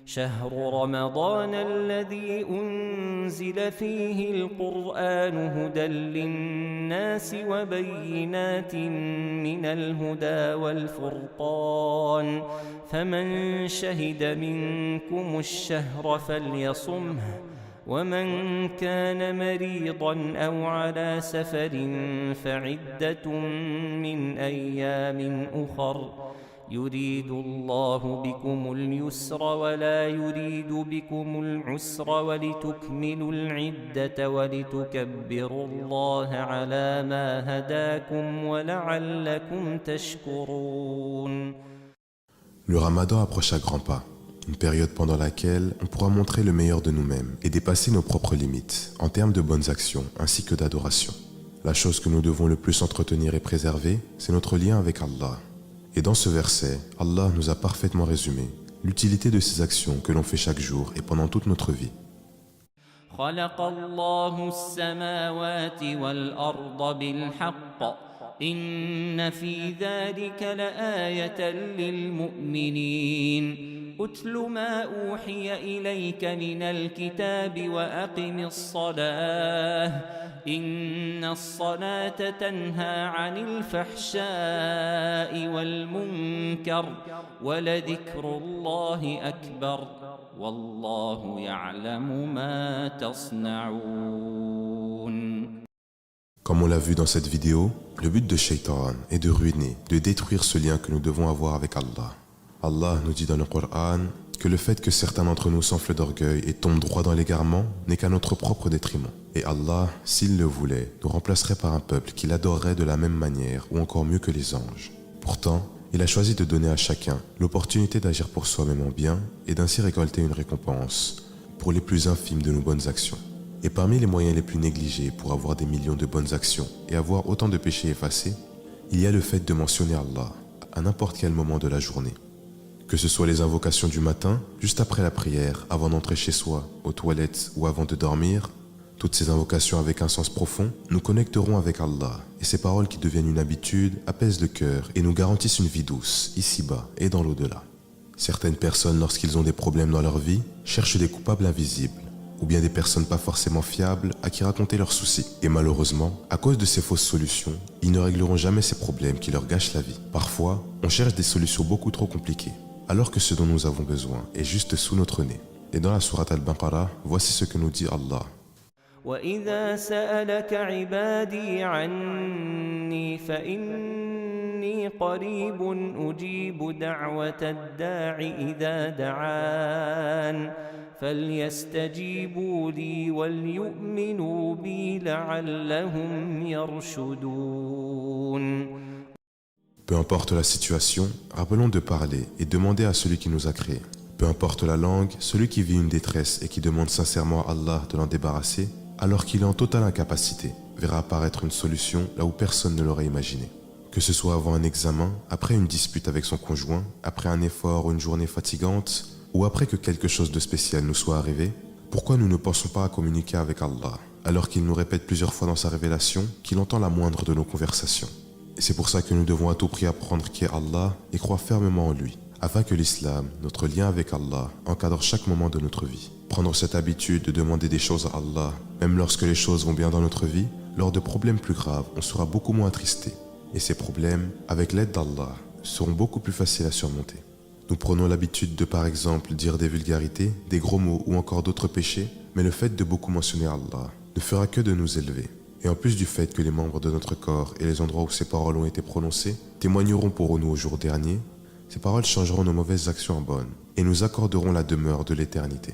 شهر رمضان الذي أنزل فيه القرآن هدى للناس وبينات من الهدى والفرقان فمن شهد منكم الشهر فليصمه ومن كان مريضا أو على سفر فعدة من أيام أخر يريد الله بكم اليسر ولا يريد بكم العسر ولتكملوا العدة ولتكبروا الله على ما هداكم ولعلكم تشكرون. Le Ramadan approche à grands pas, une période pendant laquelle on pourra montrer le meilleur de nous-mêmes et dépasser nos propres limites en termes de bonnes actions ainsi que d'adoration. La chose que nous devons le plus entretenir et préserver, c'est notre lien avec Allah. Et dans ce verset, Allah nous a parfaitement résumé l'utilité de ces actions que l'on fait chaque jour et pendant toute notre vie. خلق الله السماوات والأرض بالحق إن في ذلك لآية للمؤمنين أتل ما أوحي إليك من الكتاب وأقم الصلاة إن الصلاة تنهى عن الفحشاء والمنكر ولذكر الله أكبر والله يعلم ما تصنعون. Comme on l'a vu dans cette vidéo, le but de Shaitan est de ruiner, de détruire ce lien que nous devons avoir avec Allah. Allah nous dit dans le Coran que le fait que certains d'entre nous s'enflent d'orgueil et tombent droit dans l'égarement n'est qu'à notre propre détriment. Et Allah, s'il le voulait, nous remplacerait par un peuple qui l'adorerait de la même manière ou encore mieux que les anges. Pourtant, il a choisi de donner à chacun l'opportunité d'agir pour soi-même en bien et d'ainsi récolter une récompense pour les plus infimes de nos bonnes actions. Et parmi les moyens les plus négligés pour avoir des millions de bonnes actions et avoir autant de péchés effacés, il y a le fait de mentionner Allah à n'importe quel moment de la journée. Que ce soit les invocations du matin, juste après la prière, avant d'entrer chez soi, aux toilettes ou avant de dormir, toutes ces invocations avec un sens profond nous connecteront avec Allah et ces paroles qui deviennent une habitude apaisent le cœur et nous garantissent une vie douce, ici-bas et dans l'au-delà. Certaines personnes, lorsqu'ils ont des problèmes dans leur vie, cherchent des coupables invisibles ou bien des personnes pas forcément fiables à qui raconter leurs soucis. Et malheureusement, à cause de ces fausses solutions, ils ne régleront jamais ces problèmes qui leur gâchent la vie. Parfois, on cherche des solutions beaucoup trop compliquées, alors que ce dont nous avons besoin est juste sous notre nez. Et dans la sourate Al-Baqarah, voici ce que nous dit Allah. وإذا سألك عبادي عني فإني قريب أجيب دعوة الداع إذا دعان فليستجيبوا لي وليؤمنوا بي لعلهم يرشدون. Peu importe la situation, rappelons de parler et demander à celui qui nous a créés. Peu importe la langue, celui qui vit une détresse et qui demande sincèrement à Allah de l'en débarrasser, alors qu'il est en totale incapacité, verra apparaître une solution là où personne ne l'aurait imaginé. Que ce soit avant un examen, après une dispute avec son conjoint, après un effort ou une journée fatigante, ou après que quelque chose de spécial nous soit arrivé, pourquoi nous ne pensons pas à communiquer avec Allah, alors qu'il nous répète plusieurs fois dans sa révélation qu'il entend la moindre de nos conversations. Et c'est pour ça que nous devons à tout prix apprendre qui est Allah et croire fermement en lui, afin que l'islam, notre lien avec Allah, encadre chaque moment de notre vie. Prendre cette habitude de demander des choses à Allah, même lorsque les choses vont bien dans notre vie, lors de problèmes plus graves, on sera beaucoup moins attristé. Et ces problèmes, avec l'aide d'Allah, seront beaucoup plus faciles à surmonter. Nous prenons l'habitude de, par exemple, dire des vulgarités, des gros mots ou encore d'autres péchés, mais le fait de beaucoup mentionner Allah ne fera que de nous élever. Et en plus du fait que les membres de notre corps et les endroits où ces paroles ont été prononcées témoigneront pour nous au jour dernier, ces paroles changeront nos mauvaises actions en bonnes et nous accorderont la demeure de l'éternité.